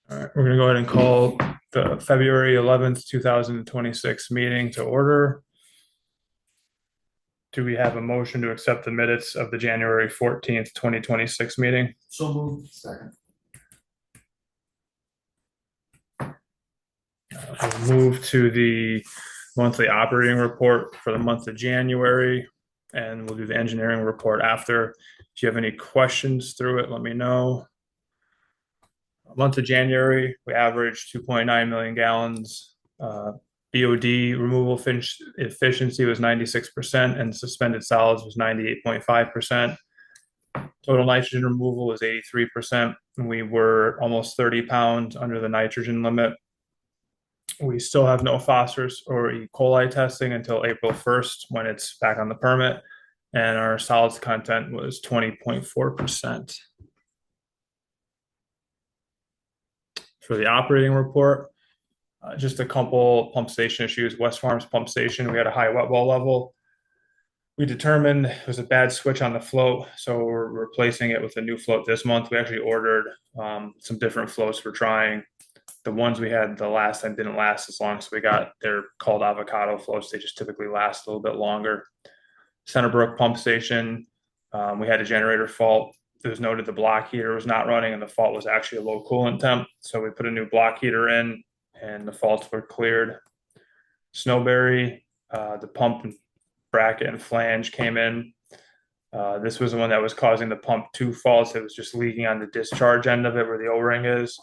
All right, we're going to go ahead and call the February 11th, 2026 meeting to order. Do we have a motion to accept the minutes of the January 14th, 2026 meeting? So moved. Second. We'll move to the monthly operating report for the month of January, and we'll do the engineering report after. If you have any questions through it, let me know. Month of January, we averaged 2.9 million gallons. BOD removal efficiency was 96%, and suspended solids was 98.5%. Total nitrogen removal was 83%, and we were almost 30 pounds under the nitrogen limit. We still have no phosphorus or E. coli testing until April 1st when it's back on the permit, and our solids content was 20.4%. For the operating report, just a couple pump station issues. West Farms pump station, we had a high wet well level. We determined it was a bad switch on the float, so we're replacing it with a new float this month. We actually ordered some different floats for trying. The ones we had the last time didn't last as long, so they're called avocado floats. They just typically last a little bit longer. Centerbrook pump station, we had a generator fault. It was noted the block heater was not running, and the fault was actually a low coolant temp. So we put a new block heater in, and the faults were cleared. Snowberry, the pump bracket and flange came in. This was the one that was causing the pump two faults. It was just leaking on the discharge end of it where the O-ring is.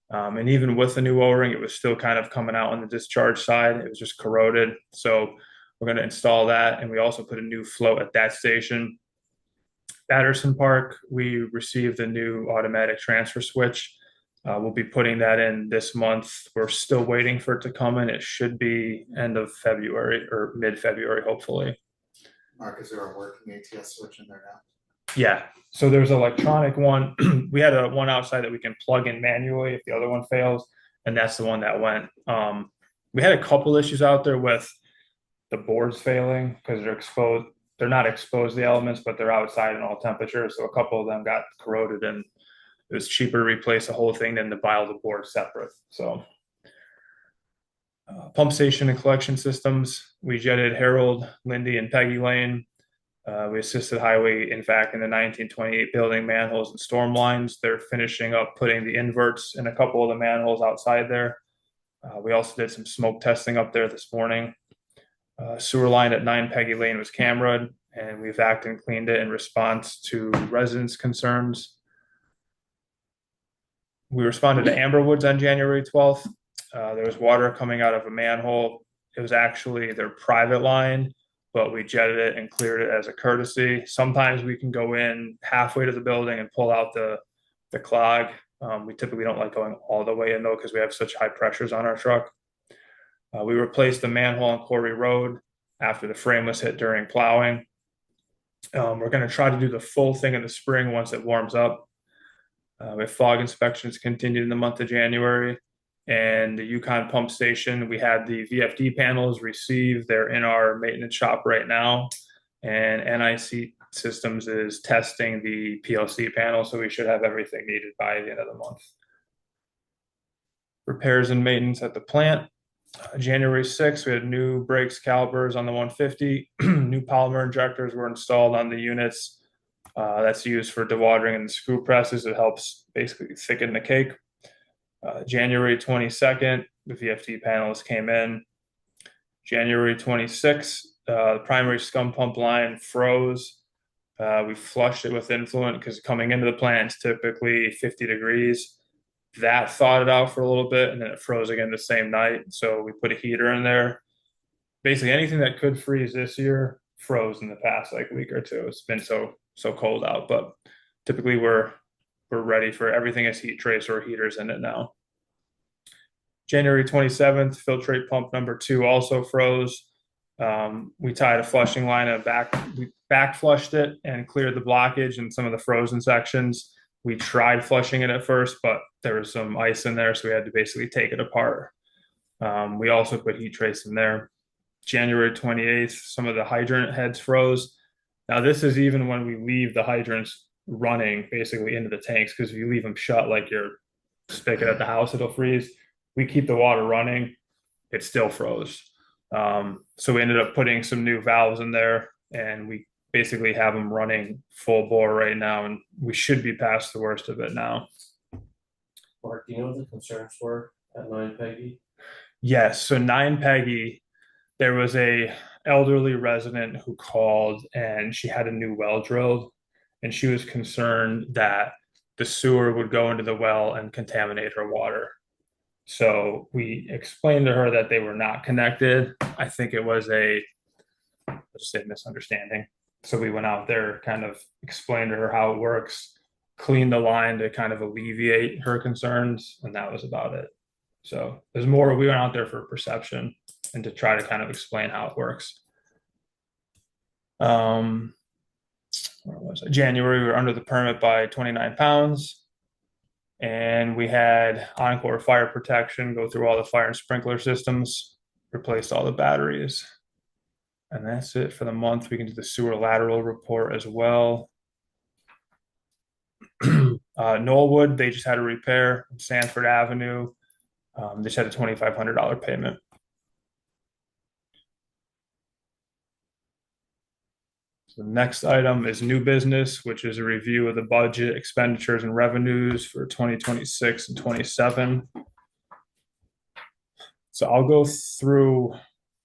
And even with the new O-ring, it was still kind of coming out on the discharge side. It was just corroded. So we're going to install that. And we also put a new float at that station. Batterson Park, we received a new automatic transfer switch. We'll be putting that in this month. We're still waiting for it to come in. It should be end of February or mid-February, hopefully. Mark, is there a working ATS switch in there now? Yeah. So there's an electronic one. We had one outside that we can plug in manually if the other one fails, and that's the one that went. We had a couple issues out there with the boards failing because they're exposed. They're not exposed to the elements, but they're outside in all temperatures. So a couple of them got corroded, and it was cheaper to replace the whole thing than to buy all the boards separate. So pump station and collection systems, we jetted Harold, Lindy, and Peggy Lane. We assisted Highway, in fact, in the 1928 building manholes and storm lines. They're finishing up putting the inverts in a couple of the manholes outside there. We also did some smoke testing up there this morning. Sewer line at 9 Peggy Lane was cameraed, and we vacuumed and cleaned it in response to residents' concerns. We responded to Amberwoods on January 12th. There was water coming out of a manhole. It was actually their private line, but we jetted it and cleared it as a courtesy. Sometimes we can go in halfway to the building and pull out the clog. We typically don't like going all the way in though because we have such high pressures on our truck. We replaced the manhole on Quarry Road after the frame was hit during plowing. We're going to try to do the full thing in the spring once it warms up. We have fog inspections continued in the month of January. And the Yukon pump station, we had the VFD panels received. They're in our maintenance shop right now. And NIC Systems is testing the PLC panel, so we should have everything needed by the end of the month. Repairs and maintenance at the plant. January 6th, we had new brakes calipers on the 150. New polymer injectors were installed on the units. That's used for dewatering and the screw presses. It helps basically thicken the cake. January 22nd, the VFD panels came in. January 26th, the primary scum pump line froze. We flushed it with influent because coming into the plant, it's typically 50 degrees. That thawed it out for a little bit, and then it froze again the same night. So we put a heater in there. Basically, anything that could freeze this year froze in the past like week or two. It's been so cold out, but typically we're ready for everything as heat trace or heaters in it now. January 27th, filtrate pump number 2 also froze. We tied a flushing line and we back flushed it and cleared the blockage in some of the frozen sections. We tried flushing it at first, but there was some ice in there, so we had to basically take it apart. We also put heat trace in there. January 28th, some of the hydrant heads froze. Now, this is even when we leave the hydrants running basically into the tanks, because if you leave them shut like you're spigot at the house, it'll freeze. We keep the water running, it still froze. So we ended up putting some new valves in there, and we basically have them running full bore right now, and we should be past the worst of it now. Mark, do you know what the concerns were at 9 Peggy? Yes, so 9 Peggy, there was a elderly resident who called and she had a new well drilled, and she was concerned that the sewer would go into the well and contaminate her water. So we explained to her that they were not connected. I think it was let's just say misunderstanding. So we went out there, kind of explained to her how it works, cleaned the line to kind of alleviate her concerns, and that was about it. So there's more. We went out there for perception and to try to kind of explain how it works. Where was it? January, we were under the permit by 29 pounds. And we had Encore Fire Protection go through all the fire and sprinkler systems, replaced all the batteries. And that's it for the month. We can do the sewer lateral report as well. Knollwood, they just had a repair on Sanford Avenue. They just had a $2,500 payment. So the next item is new business, which is a review of the budget, expenditures, and revenues for 2026 and 27. So I'll go through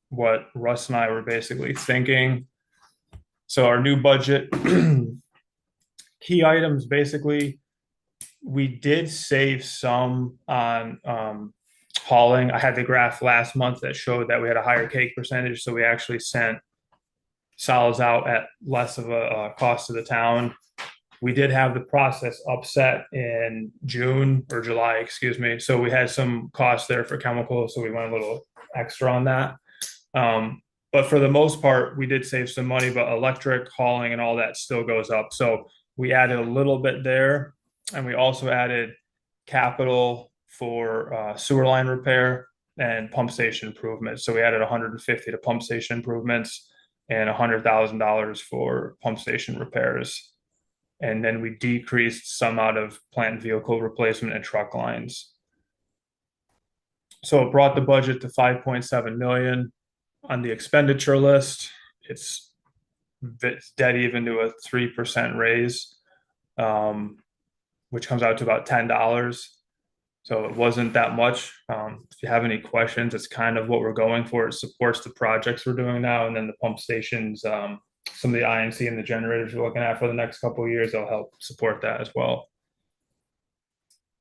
what Russ and I were basically thinking. So our new budget, key items, basically, we did save some on hauling. I had the graph last month that showed that we had a higher cake percentage, so we actually sent solids out at less of a cost to the town. We did have the process upset in June or July, excuse me. So we had some costs there for chemicals, so we went a little extra on that. But for the most part, we did save some money, but electric, hauling, and all that still goes up. So we added a little bit there, and we also added capital for sewer line repair and pump station improvements. So we added 150 to pump station improvements and $100,000 for pump station repairs. And then we decreased some out of plant vehicle replacement and truck lines. So it brought the budget to 5.7 million. On the expenditure list, it's dead even to a 3% raise, which comes out to about $10. So it wasn't that much. If you have any questions, it's kind of what we're going for. It supports the projects we're doing now, and then the pump stations, some of the INC and the generators we're looking at for the next couple of years, they'll help support that as well.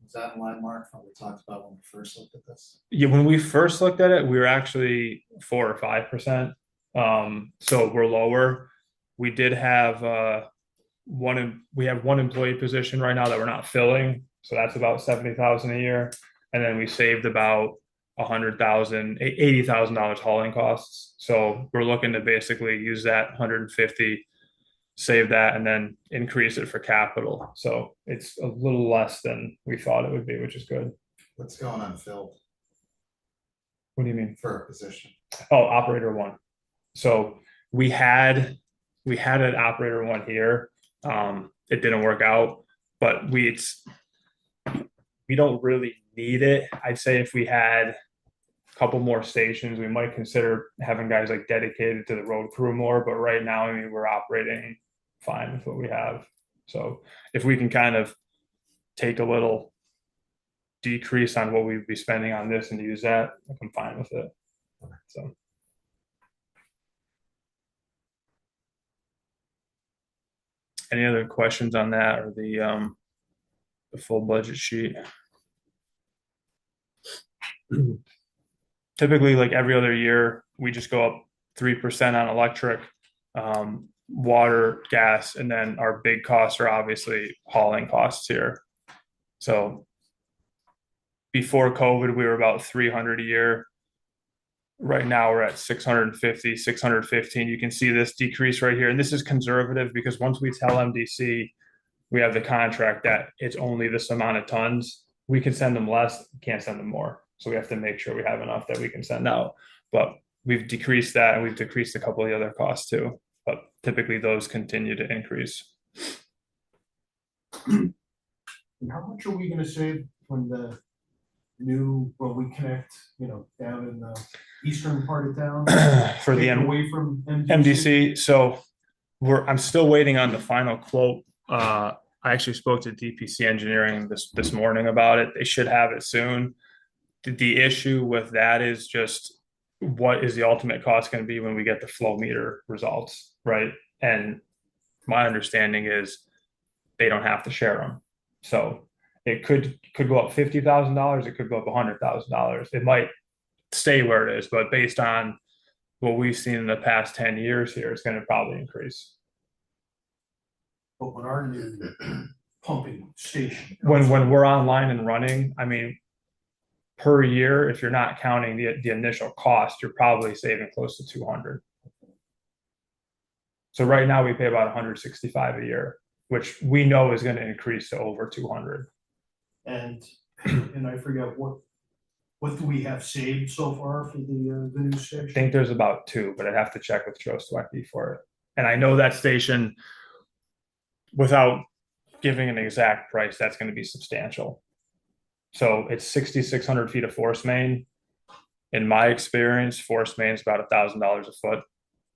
Was that in line, Mark, from what we talked about when we first looked at this? Yeah, when we first looked at it, we were actually 4 or 5%. So we're lower. We did have we have one employee position right now that we're not filling. So that's about 70,000 a year. And then we saved about $80,000 hauling costs. So we're looking to basically use that 150, save that, and then increase it for capital. So it's a little less than we thought it would be, which is good. What's going unfilled What do you mean? for a position? Oh, operator one. So we had an operator one here. It didn't work out, but we don't really need it. I'd say if we had a couple more stations, we might consider having guys like dedicated to the road crew more. But right now, I mean, we're operating fine with what we have. So if we can kind of take a little decrease on what we'd be spending on this and use that, I'm fine with it. So. Any other questions on that or the full budget sheet? Typically, like every other year, we just go up 3% on electric, water, gas, and then our big costs are obviously hauling costs here. So before COVID, we were about 300 a year. Right now we're at 650, 615. You can see this decrease right here. And this is conservative because once we tell MDC we have the contract that it's only this amount of tons, we can send them less, can't send them more. So we have to make sure we have enough that we can send out. But we've decreased that, and we've decreased a couple of the other costs too. But typically those continue to increase. And how much are we gonna save when we connect, down in the eastern part of town? For the Take it away from MDC. So I'm still waiting on the final quote. I actually spoke to DPC Engineering this morning about it. They should have it soon. The issue with that is just what is the ultimate cost going to be when we get the flow meter results, right? And my understanding is they don't have to share them. So it could go up $50,000. It could go up $100,000. It might stay where it is, but based on what we've seen in the past 10 years here, it's going to probably increase. But when our new pumping station. When we're online and running, I mean, per year, if you're not counting the initial cost, you're probably saving close to 200. So right now we pay about 165 a year, which we know is going to increase to over 200. And I forget what do we have saved so far for the new station? I think there's about 2, but I'd have to check with Joe Swecky for it. And I know that station, without giving an exact price, that's going to be substantial. So it's 6,600 feet of force main. In my experience, force main is about $1,000 a foot.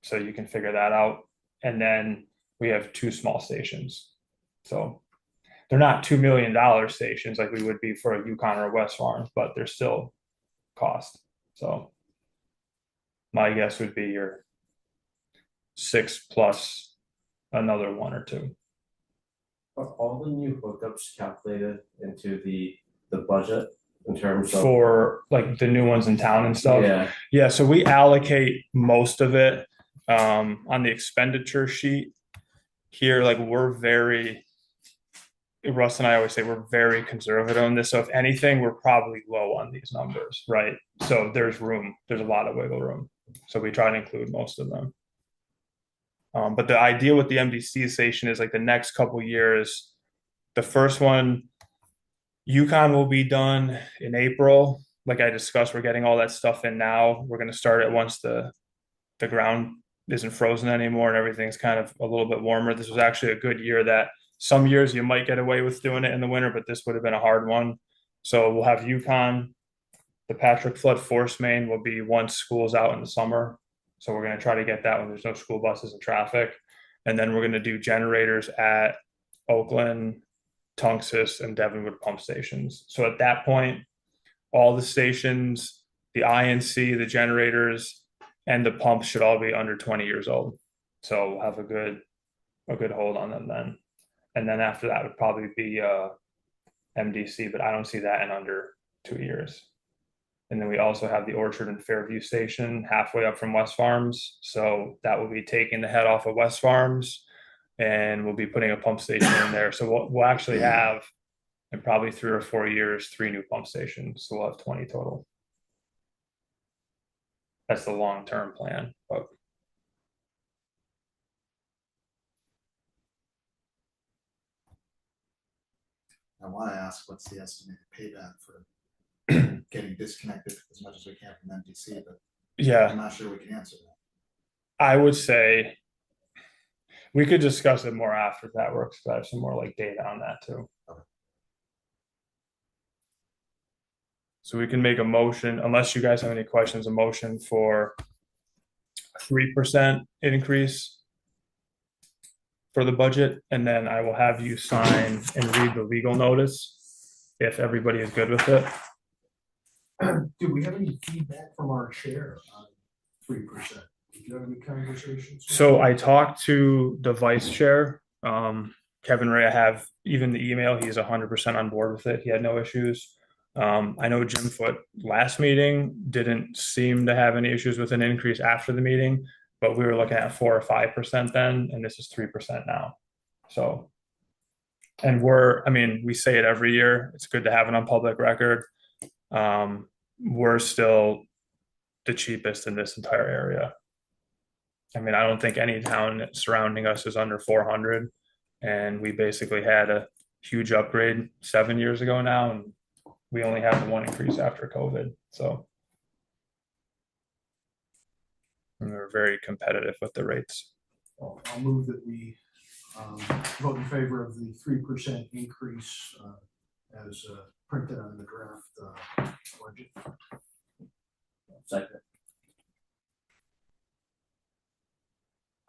So you can figure that out. And then we have 2 small stations. So they're not $2 million stations like we would be for a Yukon or a West Farms, but they're still cost. So my guess would be your 6 plus another 1 or 2. Are all the new hookups calculated into the budget in terms of? For like the new ones in town and stuff? Yeah, So we allocate most of it on the expenditure sheet here. Like Russ and I always say we're very conservative on this. So if anything, we're probably low on these numbers, right? So there's a lot of wiggle room. So we try to include most of them. But the idea with the MDC station is like the next couple years, the first one, Yukon will be done in April. Like I discussed, we're getting all that stuff in now. We're going to start it once the ground isn't frozen anymore and everything's kind of a little bit warmer. This was actually a good year that some years you might get away with doing it in the winter, but this would have been a hard one. So we'll have Yukon. The Patrick Flood force main will be once school's out in the summer. So we're going to try to get that when there's no school buses and traffic. And then we're going to do generators at Oakland, Tunxus, and Devonwood pump stations. So at that point, all the stations, the INC, the generators, and the pumps should all be under 20 years old. So we'll have a good hold on them then. And then after that would probably be MDC, but I don't see that in under 2 years. And then we also have the Orchard and Fairview station halfway up from West Farms. So that will be taking the head off of West Farms and we'll be putting a pump station in there. So we'll actually have, in probably 3 or 4 years, 3 new pump stations. So we'll have 20 total. That's the long-term plan. But I want to ask, what's the estimated payback for getting disconnected as much as we can from MDC, but yeah, I'm not sure we can answer that. I would say we could discuss it more after that works, because I have some more like data on that too. Okay. So we can make a motion, unless you guys have any questions, a motion for a 3% increase for the budget, and then I will have you sign and read the legal notice if everybody is good with it. Do we have any feedback from our chair on 3%? Did you have any conversations? So I talked to the vice chair, Kevin Ray. I have even the email. He's 100% on board with it. He had no issues. I know Jim Foote last meeting didn't seem to have any issues with an increase after the meeting, but we were looking at 4 or 5% then, and this is 3% now. So, and we say it every year. It's good to have it on public record. We're still the cheapest in this entire area. I mean, I don't think any town surrounding us is under 400, and we basically had a huge upgrade 7 years ago now, and we only had the 1 increase after COVID. So and we're very competitive with the rates. I'll move that we vote in favor of the 3% increase as printed on the draft, budget. Second.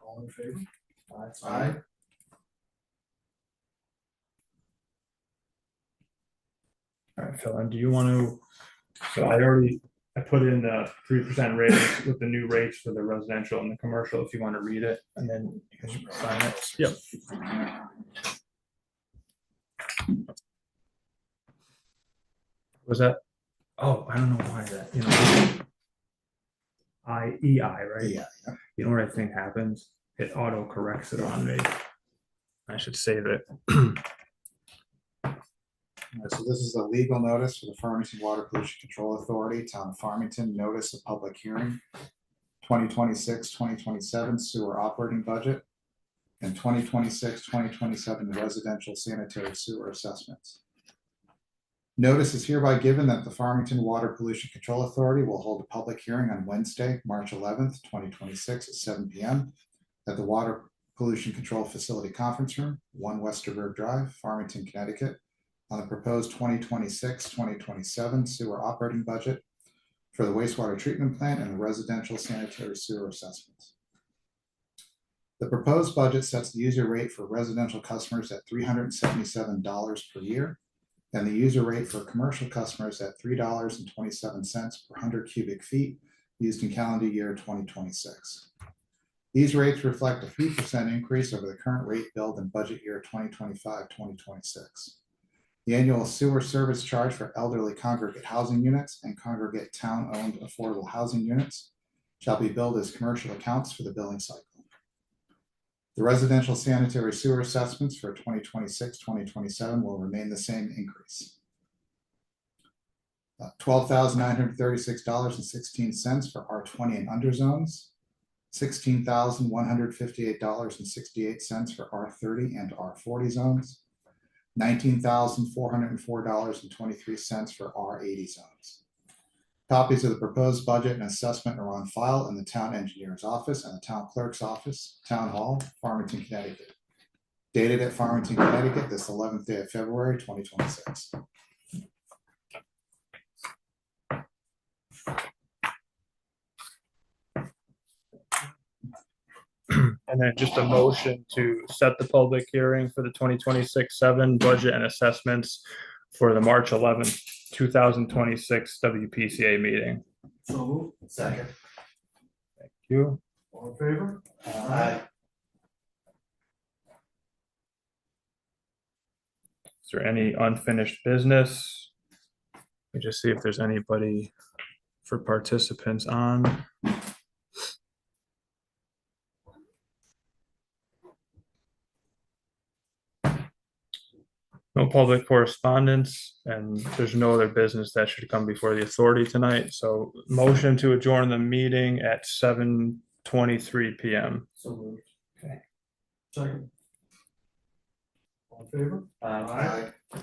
All in favor? Aye. All right, Phil, and do you want to, so I put in the 3% raise with the new rates for the residential and the commercial, if you want to read it, and then you can sign it. Yep. Was that, oh, I don't know why that, EI, right? Yeah. You know what I think happens? It auto corrects it on me. I should save it. So this is a legal notice for the Farmington Water Pollution Control Authority, Town of Farmington, notice of public hearing. 2026-2027 sewer operating budget. And 2026-2027 residential sanitary sewer assessments. Notice is hereby given that the Farmington Water Pollution Control Authority will hold a public hearing on Wednesday, March 11th, 2026 at 7 p.m. at the Water Pollution Control Facility Conference Room, 1 Westerberg Drive, Farmington, Connecticut, on the proposed 2026-2027 sewer operating budget for the wastewater treatment plant and the residential sanitary sewer assessments. The proposed budget sets the user rate for residential customers at $377 per year, and the user rate for commercial customers at $3.27 per 100 cubic feet used in calendar year 2026. These rates reflect a 3% increase over the current rate billed in budget year 2025-2026. The annual sewer service charge for elderly congregate housing units and congregate town-owned affordable housing units shall be billed as commercial accounts for the billing cycle. The residential sanitary sewer assessments for 2026-2027 will remain the same increase. $12,936.16 for R20 and under zones, $16,158.68 for R30 and R40 zones, $19,404.23 for R80 zones. Copies of the proposed budget and assessment are on file in the town engineer's office and the town clerk's office, Town Hall, Farmington, Connecticut. Dated at Farmington, Connecticut, this 11th day of February, 2026. And then just a motion to set the public hearing for the 2026-7 budget and assessments for the March 11th, 2026 WPCA meeting. So moved. Second. Thank you. All in favor? Aye. Is there any unfinished business? Let me just see if there's anybody for participants on. No public correspondence, and there's no other business that should come before the authority tonight. So motion to adjourn the meeting at 7:23 p.m. So moved. Second. All in favor? Aye. Aye.